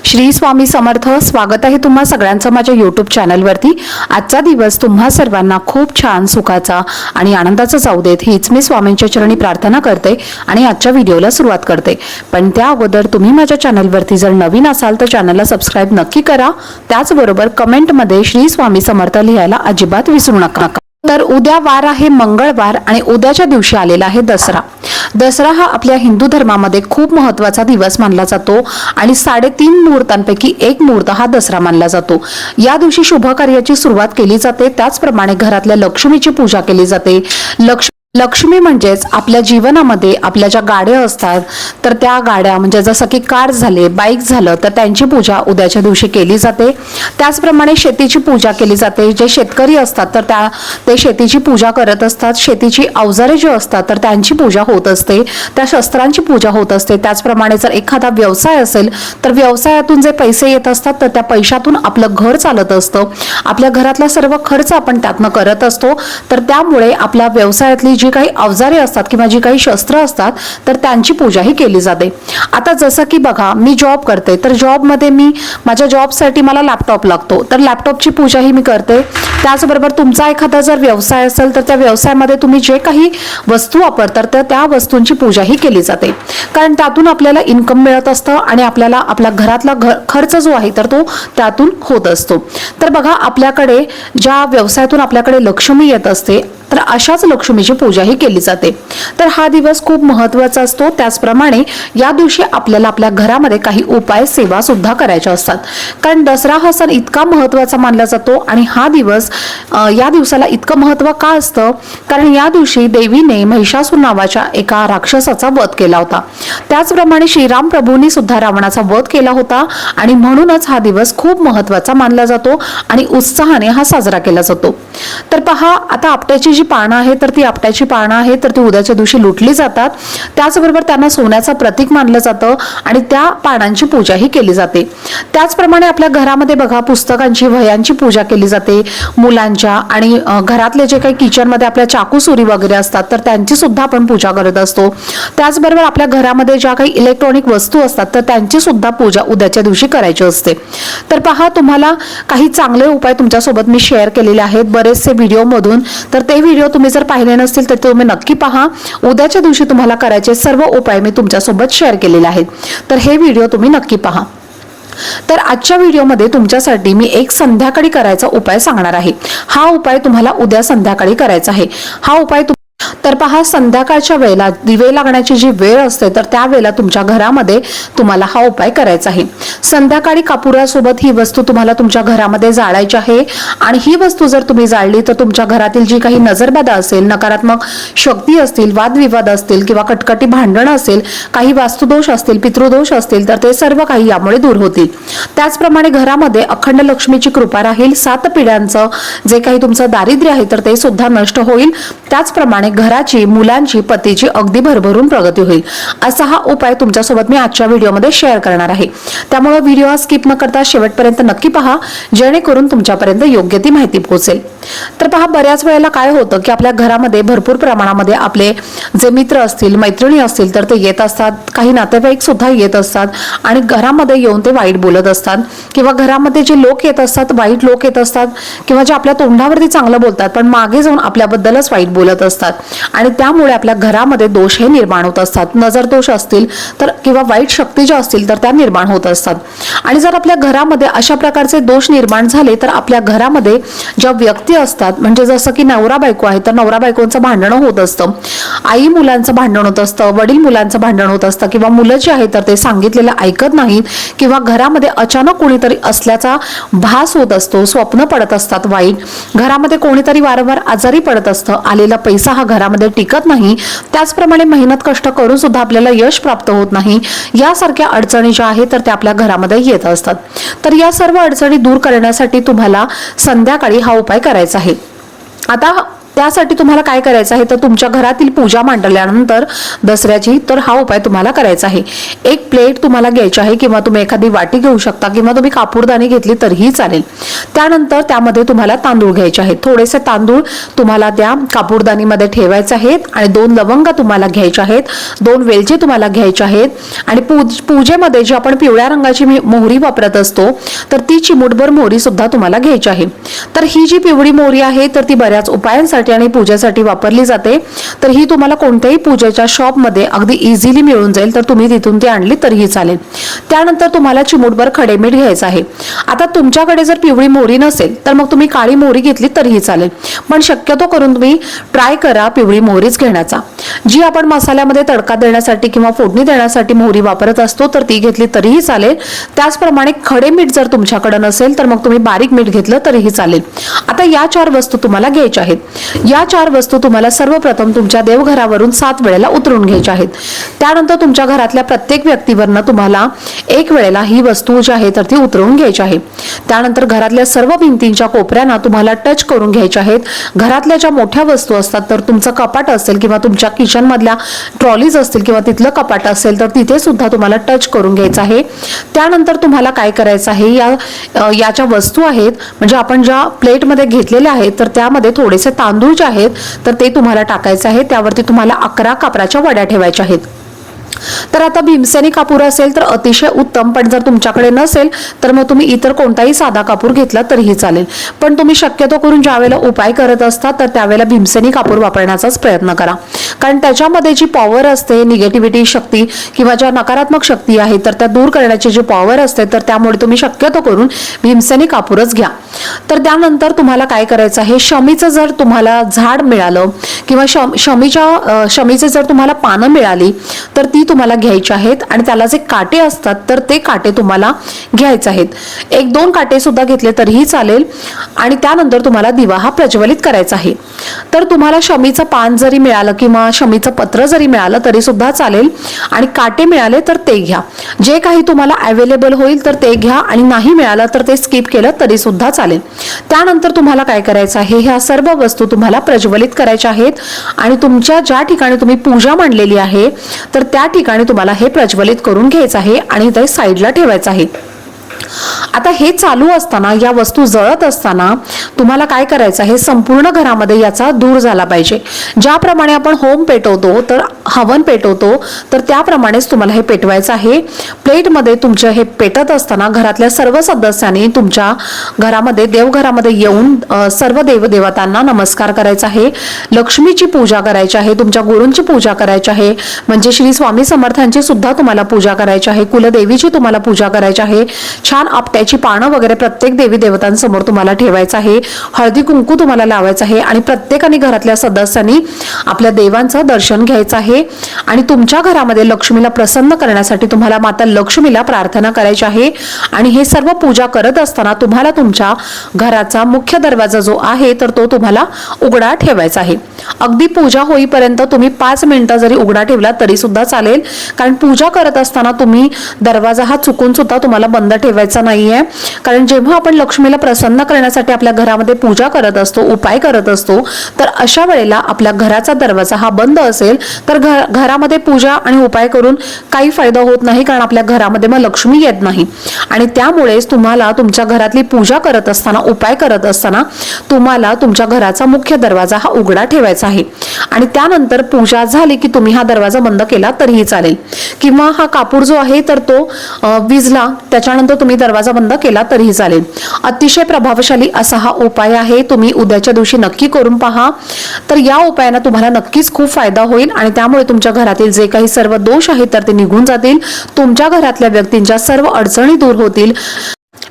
श्री स्वामी समर्थ। स्वागत आहे तुम्हा सगळ्यांचं माझ्या यूट्यूब चॅनलवरती। आजचा दिवस तुम्हा सर्वांना खूप छान सुखाचा आणि आनंदाचा जाऊ देत हीच मी स्वामींच्या चरणी प्रार्थना करते आणि आजच्या व्हिडिओला सुरुवात करते। पण त्या अगोदर तुम्ही माझ्या चॅनलवरती जर नवीन असाल तर चॅनलला सबस्क्राइब नक्की करा। त्याचबरोबर कमेंटमध्ये श्री स्वामी समर्थ लिहायला अजिबात विसरू नका। तर उद्या वार आहे मंगळवार आणि उद्याच्या दिवशी आलेला आहे दसरा। दसरा हा आपल्या हिंदू धर्मामध्ये खूप महत्त्वाचा दिवस मानला जातो आणि 3.5 मुहूर्तांपैकी एक मुहूर्त हा दसरा मानला जातो। या दिवशी शुभ कार्याची सुरुवात केली जाते। त्याचप्रमाणे घरातल्या लक्ष्मीची पूजा केली जाते। लक्ष्मी म्हणजेच आपल्या जीवनामध्ये आपल्या ज्या गाड्या असतात तर त्या गाड्या म्हणजे जसं की कार झाले, बाईक झालं तर त्यांची पूजा उद्याच्या दिवशी केली जाते। त्याचप्रमाणे शेतीची पूजा केली जाते। जे शेतकरी असतात तर ते शेतीची पूजा करत असतात। शेतीची अवजारे जे असतात तर त्यांची पूजा होत असते, त्या शस्त्रांची पूजा होत असते। त्याचप्रमाणे जर एखादा व्यवसाय असेल तर व्यवसायातून जे पैसे येत असतात तर त्या पैशातून आपलं घर चालत असतं। आपल्या घरातला सर्व खर्च आपण त्यातनं करत असतो। तर त्यामुळे आपल्या व्यवसायातली जी काही अवजारे असतात किंवा जी काही शस्त्र असतात तर त्यांची पूजा ही केली जाते। आता जसं की बघा, मी जॉब करते तर जॉबमध्ये मी माझ्या जॉबसाठी मला लॅपटॉप लागतो तर लॅपटॉपची पूजा ही मी करते। त्याचबरोबर तुमचा एखादा जर व्यवसाय असेल तर त्या व्यवसायामध्ये तुम्ही जे काही वस्तू वापरता तर त्या वस्तूंची पूजा ही केली जाते, कारण त्यातून आपल्याला इन्कम मिळत असतं आणि आपल्याला आपल्या घरातला खर्च जो आहे तर तो त्यातून होत असतो। तर बघा, आपल्याकडे ज्या व्यवसायातून आपल्याकडे लक्ष्मी येत असते तर अशाच लक्ष्मीची पूजा ही केली जाते। तर हा दिवस खूप महत्त्वाचा असतो। त्याचप्रमाणे या दिवशी आपल्याला आपल्या घरामध्ये काही उपाय सेवा सुद्धा करायच्या असतात, कारण दसरा हा सण इतका महत्त्वाचा मानला जातो। आणि हा दिवस या दिवसाला इतकं महत्त्व का असतं, कारण या दिवशी देवीने महिषासूर नावाच्या एका राक्षसाचा वध केला होता। त्याचप्रमाणे श्रीराम प्रभूंनी सुद्धा रावणाचा वध केला होता आणि म्हणूनच हा दिवस खूप महत्त्वाचा मानला जातो आणि उत्साहाने हा साजरा केला जातो। तर पहा, आता आपट्याची जी पानं आहे तर ती आपट्याची पानं आहे तर ती उद्याच्या दिवशी लुटली जातात। त्याचबरोबर त्यांना सोन्याचं प्रतीक मानलं जातं आणि त्या पानांची पूजा ही केली जाते। त्याचप्रमाणे आपल्या घरामध्ये बघा, पुस्तकांची वह्यांची पूजा केली जाते, मुलांच्या आणि घरातले जे काही किचनमध्ये आपल्या चाकू सुरी वगैरे असतात तर त्यांची सुद्धा आपण पूजा करत असतो। त्याचबरोबर आपल्या घरामध्ये ज्या काही इलेक्ट्रॉनिक वस्तू असतात तर त्यांची सुद्धा पूजा उद्याच्या दिवशी करायची असते। तर पहा, तुम्हाला काही चांगले उपाय तुमच्यासोबत मी शेअर केलेले आहेत बरेचसे व्हिडिओमधून। तर ते व्हिडिओ तुम्ही जर पाहिले नसतील तर तुम्ही नक्की पहा। उद्याच्या दिवशी तुम्हाला करायचे सर्व उपाय मी तुमच्यासोबत शेअर केलेले आहेत, तर हे व्हिडिओ तुम्ही नक्की पहा। तर आजच्या व्हिडिओमध्ये तुमच्यासाठी मी एक संध्याकाळी करायचा उपाय सांगणार आहे। हा उपाय तुम्हाला उद्या संध्याकाळी करायचा आहे। हा उपाय तर पहा, संध्याकाळच्या वेळेला दिवे लागण्याची जी वेळ असते तर त्या वेळेला तुमच्या घरामध्ये तुम्हाला हा उपाय करायचा आहे। संध्याकाळी कापुरासोबत ही वस्तू तुम्हाला तुमच्या घरामध्ये जाळायची आहे आणि ही वस्तू जर तुम्ही जाळली तर तुमच्या घरातील जी काही नजरबाधा असेल, नकारात्मक शक्ती असतील, वादविवाद असतील किंवा कटकटी भांडणं असेल, काही वास्तुदोष असतील, पितृदोष असतील तर ते सर्व काही यामुळे दूर होतील। त्याचप्रमाणे घरामध्ये अखंड लक्ष्मीची कृपा राहील। 7 पिढ्यांचं जे काही तुमचं दारिद्र्य आहे तर ते सुद्धा नष्ट होईल। त्याचप्रमाणे घराची, मुलांची, पतीची अगदी भरभरून प्रगती होईल। असा हा उपाय तुमच्यासोबत मी आजच्या व्हिडिओमध्ये शेअर करणार आहे। त्यामुळे व्हिडिओ स्किप न करता शेवटपर्यंत नक्की पहा, जेणेकरून तुमच्यापर्यंत योग्य ती माहिती पोहोचेल। तर पहा, बऱ्याच वेळेला काय होतं की आपल्या घरामध्ये भरपूर प्रमाणामध्ये आपले जे मित्र असतील, मैत्रिणी असतील तर ते येत असतात, काही नातेवाईक सुद्धा येत असतात आणि घरामध्ये येऊन ते वाईट बोलत असतात किंवा घरामध्ये जे लोक येत असतात, वाईट लोक येत असतात किंवा जे आपल्या तोंडावरती चांगलं बोलतात पण मागे जाऊन आपल्याबद्दलच वाईट बोलत असतात आणि त्यामुळे आपल्या घरामध्ये दोष हे निर्माण होत असतात। नजर दोष असतील तर किंवा वाईट शक्ती ज्या असतील तर त्या निर्माण होत असतात। आणि जर आपल्या घरामध्ये अशा प्रकारचे दोष निर्माण झाले तर आपल्या घरामध्ये ज्या व्यक्ती असतात, म्हणजे जसं की नवरा बायको आहे तर नवरा बायकोंचं भांडण होत असतं, आई मुलांचं भांडण होत असतं, वडील मुलांचं भांडण होत असतं किंवा मुलं जी आहेत तर ते सांगितलेलं ऐकत नाहीत किंवा घरामध्ये अचानक कोणीतरी असल्याचा भास होत असतो, स्वप्न पडत असतात वाईट, घरामध्ये कोणीतरी वारंवार आजारी पडत असतं, आलेला पैसा हा घरामध्ये टिकत नाही, त्याचप्रमाणे मेहनत कष्ट करून सुद्धा आपल्याला यश प्राप्त होत नाही, यासारख्या अडचणी ज्या आहेत तर त्या आपल्या घरामध्ये येत असतात। तर या सर्व अडचणी दूर करण्यासाठी तुम्हाला संध्याकाळी हा उपाय करायचा आहे। आता त्यासाठी तुम्हाला काय करायचं आहे तर तुमच्या घरातील पूजा मांडल्यानंतर दसऱ्याची तर हा उपाय तुम्हाला करायचा आहे। एक प्लेट तुम्हाला घ्यायची आहे किंवा तुम्ही एखादी वाटी घेऊ शकता किंवा तुम्ही कापूरदानी घेतली तरीही चालेल। त्यानंतर त्यामध्ये तुम्हाला तांदूळ घ्यायचे आहेत, थोडेसे तांदूळ तुम्हाला त्या कापूरदानीमध्ये ठेवायचे आहेत आणि 2 लवंग तुम्हाला घ्यायचे आहेत, 2 वेलची तुम्हाला घ्यायचे आहेत आणि पूजेमध्ये जी आपण पिवळ्या रंगाची मोहरी वापरत असतो तर ती चिमूटभर मोहरी सुद्धा तुम्हाला घ्यायची आहे। तर ही जी पिवळी मोहरी आहे तर ती बऱ्याच उपायांसाठी आणि पूजेसाठी वापरली जाते। तर ही तुम्हाला कोणत्याही पूजेच्या शॉपमध्ये अगदी इझिली मिळून जाईल, तर तुम्ही तिथून ती आणली तरीही चालेल। त्यानंतर तुम्हाला चिमूटभर खडे मीठ घ्यायचं आहे। आता तुमच्याकडे जर पिवळी मोहरी नसेल तर मग तुम्ही काळी मोहरी घेतली तरीही चालेल, पण शक्यतो करून तुम्ही ट्राय करा पिवळी मोहरीच घेण्याचा। जी आपण मसाल्यामध्ये तडका देण्यासाठी किंवा फोडणी देण्यासाठी मोहरी वापरत असतो तर ती घेतली तरीही चालेल। त्याचप्रमाणे खडे मीठ जर तुमच्याकडे नसेल तर मग तुम्ही बारीक मीठ घेतलं तरीही चालेल। आता या 4 वस्तू तुम्हाला घ्यायच्या आहेत। या 4 वस्तू तुम्हाला सर्वप्रथम तुमच्या देवघरावरून 7 वेळेला उतरून घ्यायच्या आहेत। त्यानंतर तुमच्या घरातल्या प्रत्येक व्यक्तीवरनं तुम्हाला 1 वेळेला ही वस्तू जी आहे तर ती उतरवून घ्यायची आहे। त्यानंतर घरातल्या सर्व भिंतींच्या कोपऱ्यांना तुम्हाला टच करून घ्यायच्या आहेत। घरातल्या ज्या मोठ्या वस्तू असतात तर तुमचं कपाट असेल किंवा तुमच्या किचन मधल्या ट्रॉलीज असतील किंवा तिथलं कपाट असेल तर तिथे सुद्धा तुम्हाला टच करून घ्यायचं आहे। त्यानंतर तुम्हाला काय करायचं आहे, याच्या वस्तू आहेत म्हणजे आपण ज्या प्लेटमध्ये घेतलेल्या आहेत तर त्यामध्ये थोडेसे तांदूळ जे आहेत तर ते तुम्हाला टाकायचे आहे। त्यावरती तुम्हाला 11 कापराच्या वड्या ठेवायच्या आहेत। तर आता भीमसेनी कापूर असेल तर अतिशय उत्तम, पण जर तुमच्याकडे नसेल तर मग तुम्ही इतर कोणताही साधा कापूर घेतला तरीही चालेल, पण तुम्ही शक्यतो करून ज्यावेळेला उपाय करत असता तर त्यावेळेला भीमसेनी कापूर वापरण्याचाच प्रयत्न करा, कारण त्याच्यामध्ये जी पॉवर असते, निगेटिव्हिटी शक्ती किंवा ज्या नकारात्मक शक्ती आहे तर त्या दूर करण्याची जी पॉवर असते तर त्यामुळे तुम्ही शक्यतो करून भीमसेनी कापूरच घ्या। तर त्यानंतर तुम्हाला काय करायचं आहे, शमीचं जर तुम्हाला झाड मिळालं किंवा शमीचे जर तुम्हाला पानं मिळाली तर ती तुम्हाला घ्यायची आहेत आणि त्याला जे काटे असतात तर ते काटे तुम्हाला घ्यायचे आहेत। 1-2 काटे सुद्धा घेतले तरीही चालेल आणि त्यानंतर तुम्हाला दिवा हा प्रज्वलित करायचा आहे। तर तुम्हाला शमीचं पान जरी मिळालं किंवा शमीचं पत्र जरी मिळालं तरी सुद्धा चालेल आणि काटे मिळाले तर ते घ्या। जे काही तुम्हाला अवेलेबल होईल तर ते घ्या आणि नाही मिळालं तर ते स्किप केलं तरी सुद्धा चालेल। त्यानंतर तुम्हाला काय करायचं आहे, ह्या सर्व वस्तू तुम्हाला प्रज्वलित करायच्या आहेत आणि तुमच्या ज्या ठिकाणी तुम्ही पूजा मांडलेली आहे तर त्या ठिकाणी तुम्हाला हे प्रज्वलित करून घ्यायचं आहे आणि ते साईडला ठेवायचं आहे। आता हे चालू असताना, या वस्तू जळत असताना तुम्हाला काय करायचं आहे, संपूर्ण घरामध्ये याचा धूर झाला पाहिजे। ज्याप्रमाणे आपण होम पेटवतो तर हवन पेटवतो तर त्याप्रमाणेच तुम्हाला हे पेटवायचं आहे। प्लेटमध्ये तुमचे हे पेटत असताना घरातल्या सर्व सदस्यांनी तुमच्या घरामध्ये देवघरामध्ये येऊन सर्व देवदेवतांना नमस्कार करायचा आहे, लक्ष्मीची पूजा करायची आहे, तुमच्या गुरूंची पूजा करायची आहे, म्हणजे श्री स्वामी समर्थांची सुद्धा तुम्हाला पूजा करायची आहे, कुलदेवीची तुम्हाला पूजा करायची आहे। छान आपट्याची पानं वगैरे प्रत्येक देवी देवतांसमोर तुम्हाला ठेवायचं आहे, हळदी कुंकू तुम्हाला लावायचं आहे आणि प्रत्येकाने घरातल्या सदस्यांनी आपल्या देवांचं दर्शन घ्यायचं आहे आणि तुमच्या घरामध्ये लक्ष्मीला प्रसन्न करण्यासाठी तुम्हाला माता लक्ष्मीला प्रार्थना करायची आहे। आणि हे सर्व पूजा करत असताना तुम्हाला तुमच्या घराचा मुख्य दरवाजा जो आहे तर तो तुम्हाला उघडा ठेवायचा आहे। अगदी पूजा होईपर्यंत तुम्ही 5 मिनिटं जरी उघडा ठेवला तरी सुद्धा चालेल, कारण पूजा करत असताना तुम्ही दरवाजा हा चुकून सुद्धा तुम्हाला बंद ठेवायचा नाहीये, कारण जेव्हा आपण लक्ष्मीला प्रसन्न करण्यासाठी आपल्या घरामध्ये पूजा करत असतो, उपाय करत असतो तर अशा वेळेला आपल्या घराचा दरवाजा हा बंद असेल तर घरामध्ये पूजा आणि उपाय करून काही फायदा होत नाही, कारण आपल्या घरामध्ये मग लक्ष्मी येत नाही। आणि त्यामुळेच तुम्हाला तुमच्या घरातली पूजा करत असताना, उपाय करत असताना तुम्हाला तुमच्या घराचा मुख्य दरवाजा हा उघडा ठेवायचा आहे आणि त्यानंतर पूजा झाली की तुम्ही हा दरवाजा बंद केला तरीही चालेल, किंवा हा कापूर जो आहे तर तो विजला त्याच्यानंतर तुम्ही दरवाजा बंद केला तरीही चालेल। अतिशय प्रभावशाली असा हा उपाय आहे, तुम्ही उद्याच्या दिवशी नक्की करून पहा। तर या उपायाने तुम्हाला नक्कीच खूप फायदा होईल आणि त्यामुळे तुमच्या घरातील जे काही सर्व दोष आहेत तर ते निघून जातील, तुमच्या घरातल्या व्यक्तींच्या सर्व अडचणी दूर होतील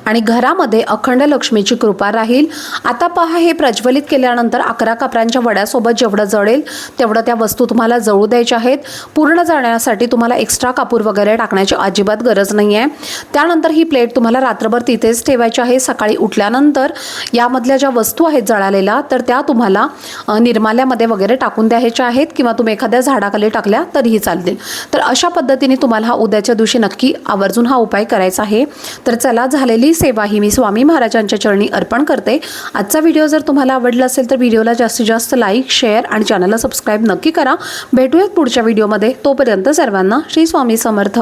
आणि घरामध्ये अखंड लक्ष्मीची कृपा राहील। आता पहा, हे प्रज्वलित केल्यानंतर 11 कापरांच्या वड्यासोबत जेवढं जळेल तेवढं त्या वस्तू तुम्हाला जळू द्यायच्या आहेत। पूर्ण जळण्यासाठी तुम्हाला एक्स्ट्रा कापूर वगैरे टाकण्याची अजिबात गरज नाही आहे। त्यानंतर ही प्लेट तुम्हाला रात्रभर तिथेच ठेवायची आहे। सकाळी उठल्यानंतर यामधल्या ज्या वस्तू आहेत जळालेल्या तर त्या तुम्हाला निर्माल्यामध्ये वगैरे टाकून द्यायच्या आहेत किंवा तुम्ही एखाद्या झाडाखाली टाकल्या तरीही चालतील। तर अशा पद्धतीने तुम्हाला हा उद्याच्या दिवशी नक्की आवर्जून हा उपाय करायचा आहे। तर चला, झालेली सेवा ही मी स्वामी महाराजांच्या चरणी अर्पण करते। आजचा व्हिडिओ जर तुम्हाला आवडला असेल तर व्हिडिओला जास्तीत जास्त लाईक, शेअर आणि चॅनलला सबस्क्राईब नक्की करा। भेटूयात पुढच्या व्हिडिओमध्ये। तोपर्यंत सर्वांना श्री स्वामी समर्थ।